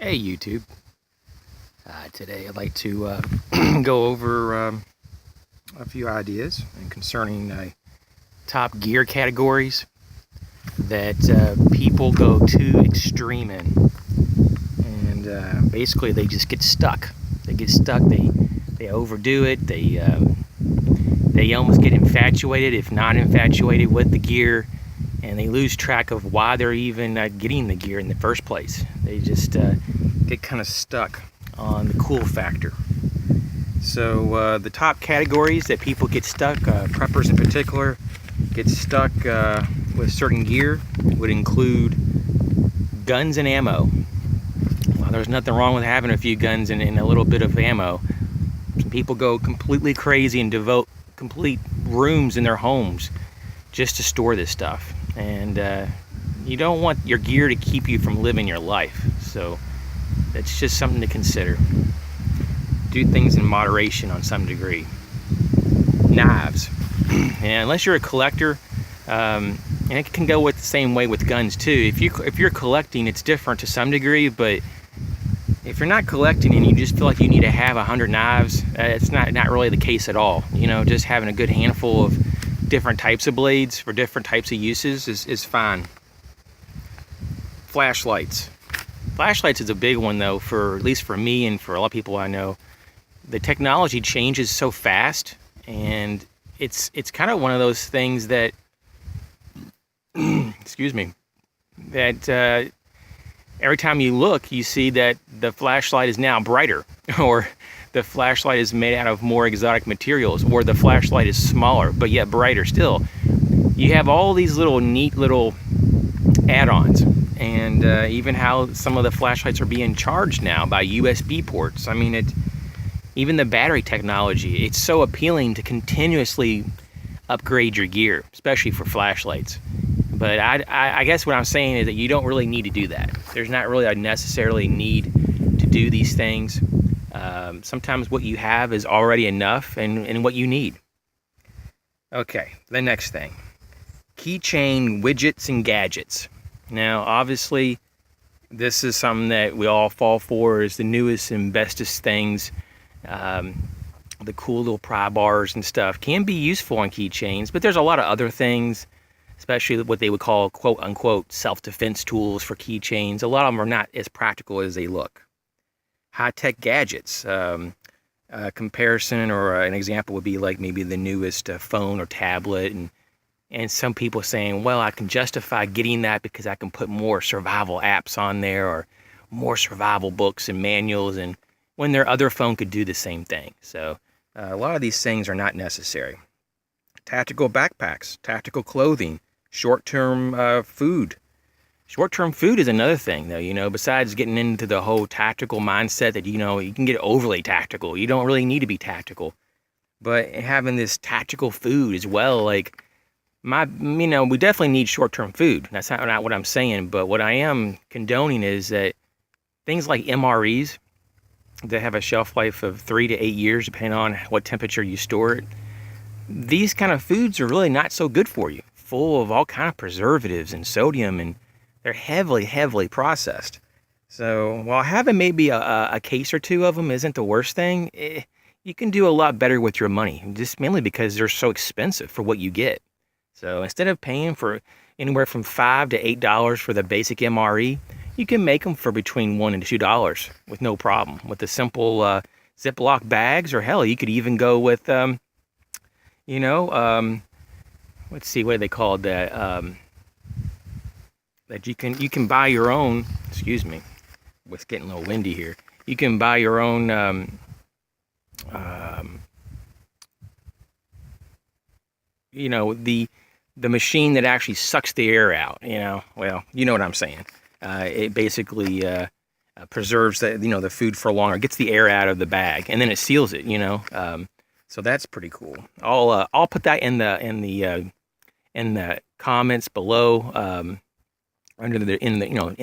Hey YouTube. Today I'd like to go over a few ideas concerning top gear categories that people go too extreme in, and basically they just get stuck. They get stuck. They overdo it. They almost get infatuated, if not infatuated, with the gear, and they lose track of why they're even getting the gear in the first place. They just get kind of stuck on the cool factor. So the top categories that people get stuck, preppers in particular, get stuck with certain gear would include guns and ammo. Well, there's nothing wrong with having a few guns and a little bit of ammo. Some people go completely crazy and devote complete rooms in their homes just to store this stuff. And you don't want your gear to keep you from living your life. So that's just something to consider. Do things in moderation on some degree. Knives. And unless you're a collector, and it can go with the same way with guns too. If you're collecting, it's different to some degree, but if you're not collecting and you just feel like you need to have 100 knives, it's not really the case at all. You know, just having a good handful of different types of blades for different types of uses is fine. Flashlights. Flashlights is a big one though, for at least for me and for a lot of people I know. The technology changes so fast, and it's kind of one of those things that excuse me, that every time you look, you see that the flashlight is now brighter, or the flashlight is made out of more exotic materials, or the flashlight is smaller but yet brighter still. You have all these little neat little add-ons, and even how some of the flashlights are being charged now by USB ports. I mean, even the battery technology, it's so appealing to continuously upgrade your gear, especially for flashlights. But I guess what I'm saying is that you don't really need to do that. There's not really a necessarily need to do these things. Sometimes what you have is already enough and what you need. Okay, the next thing. Keychain widgets and gadgets. Now, obviously, this is something that we all fall for, is the newest and bestest things. The cool little pry bars and stuff can be useful on keychains, but there's a lot of other things, especially what they would call quote-unquote self-defense tools for keychains. A lot of them are not as practical as they look. High-tech gadgets. A comparison or an example would be like maybe the newest phone or tablet, and some people saying, well, I can justify getting that because I can put more survival apps on there or more survival books and manuals, and when their other phone could do the same thing. So a lot of these things are not necessary. Tactical backpacks, tactical clothing, short-term food. Short-term food is another thing, though, you know, besides getting into the whole tactical mindset that, you know, you can get overly tactical. You don't really need to be tactical. But having this tactical food as well, like, we definitely need short-term food. That's not what I'm saying, but what I am condoning is that things like MRE'S that have a shelf life of 3 to 8 years, depending on what temperature you store it, these kind of foods are really not so good for you, full of all kind of preservatives and sodium, and they're heavily processed. So while having maybe a case or two of them isn't the worst thing, you can do a lot better with your money, just mainly because they're so expensive for what you get. So instead of paying for anywhere from $5 to $8 for the basic MRE, you can make them for between $1 and $2 with no problem, with the simple Ziploc bags, or hell, you could even go with let's see, what do they call that? That you can buy your own. Excuse me, it's getting a little windy here. You can buy your own the machine that actually sucks the air out. Well, you know what I'm saying. It basically preserves the food for longer, gets the air out of the bag, and then it seals it. So that's pretty cool. I'll put that in the comments below, in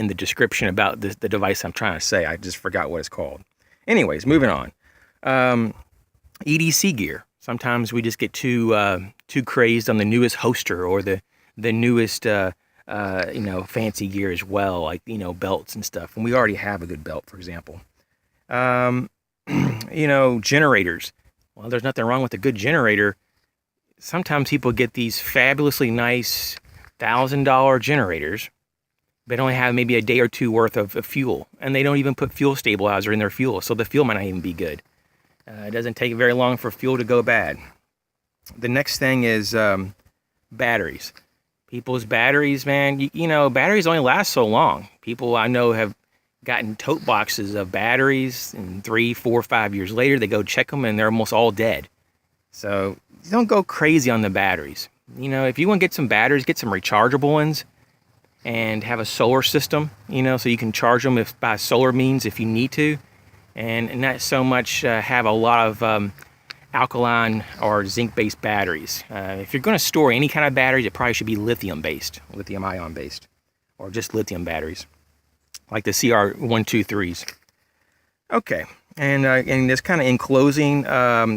the description about the device I'm trying to say. I just forgot what it's called. Anyways, moving on. EDC gear. Sometimes we just get too crazed on the newest hoster or the newest fancy gear as well, like, belts and stuff. And we already have a good belt, for example. Um, generators. Well, there's nothing wrong with a good generator. Sometimes people get these fabulously nice $1,000 generators, but only have maybe a day or two worth of fuel, and they don't even put fuel stabilizer in their fuel, so the fuel might not even be good. It doesn't take very long for fuel to go bad. The next thing is batteries. People's batteries, man, batteries only last so long. People I know have gotten tote boxes of batteries, and 3, 4, 5 years later, they go check them and they're almost all dead. So don't go crazy on the batteries. If you want to get some batteries, get some rechargeable ones and have a solar system, so you can charge them by solar means if you need to, and not so much have a lot of alkaline or zinc-based batteries. If you're going to store any kind of batteries, it probably should be lithium-based, lithium-ion based, or just lithium batteries, like the CR123s. Okay, and this kind of in closing,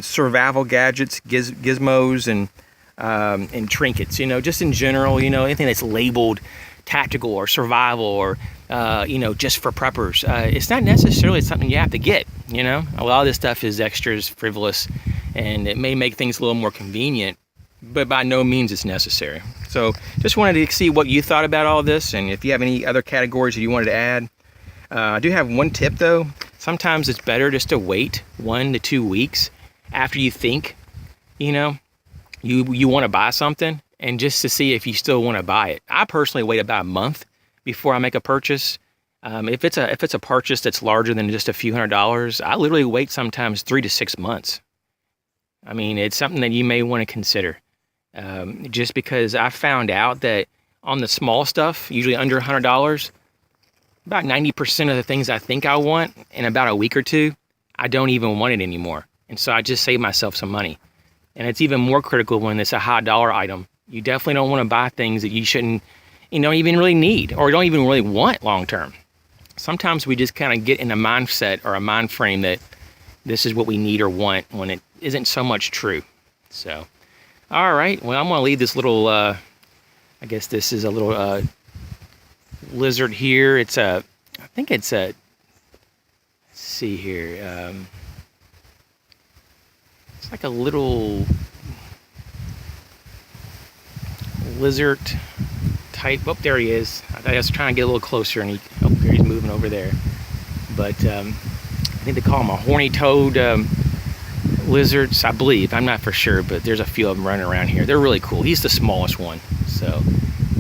survival gadgets, gizmos, and trinkets. Just in general, anything that's labeled tactical or survival or just for preppers. It's not necessarily something you have to get. A lot of this stuff is extras, frivolous, and it may make things a little more convenient, but by no means it's necessary. So just wanted to see what you thought about all this, and if you have any other categories that you wanted to add. I do have one tip though. Sometimes it's better just to wait 1 to 2 weeks after you think you want to buy something, and just to see if you still want to buy it. I personally wait about a month before I make a purchase. If it's a purchase that's larger than just a few $100s, I literally wait sometimes 3 to 6 months. I mean, it's something that you may want to consider. Just because I found out that on the small stuff, usually under $100, about 90% of the things I think I want in about a week or two, I don't even want it anymore. And so I just save myself some money. And it's even more critical when it's a high dollar item. You definitely don't want to buy things that you shouldn't, even really need or don't even really want long term. Sometimes we just kind of get in a mindset or a mind frame that this is what we need or want when it isn't so much true. So, all right. Well, I'm going to leave this little, I guess this is a little lizard here. It's I think it's let's see here. It's like a little lizard type. Oh, there he is. I was trying to get a little closer, and he's moving over there. But I think they call them a horny toad lizards, I believe. I'm not for sure, but there's a few of them running around here. They're really cool. He's the smallest one. So,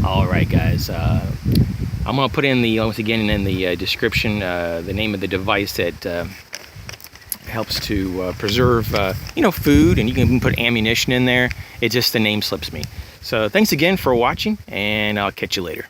all right, guys. I'm going to put in once again in the description the name of the device that helps to preserve food, and you can even put ammunition in there. It just, the name slips me. So thanks again for watching, and I'll catch you later.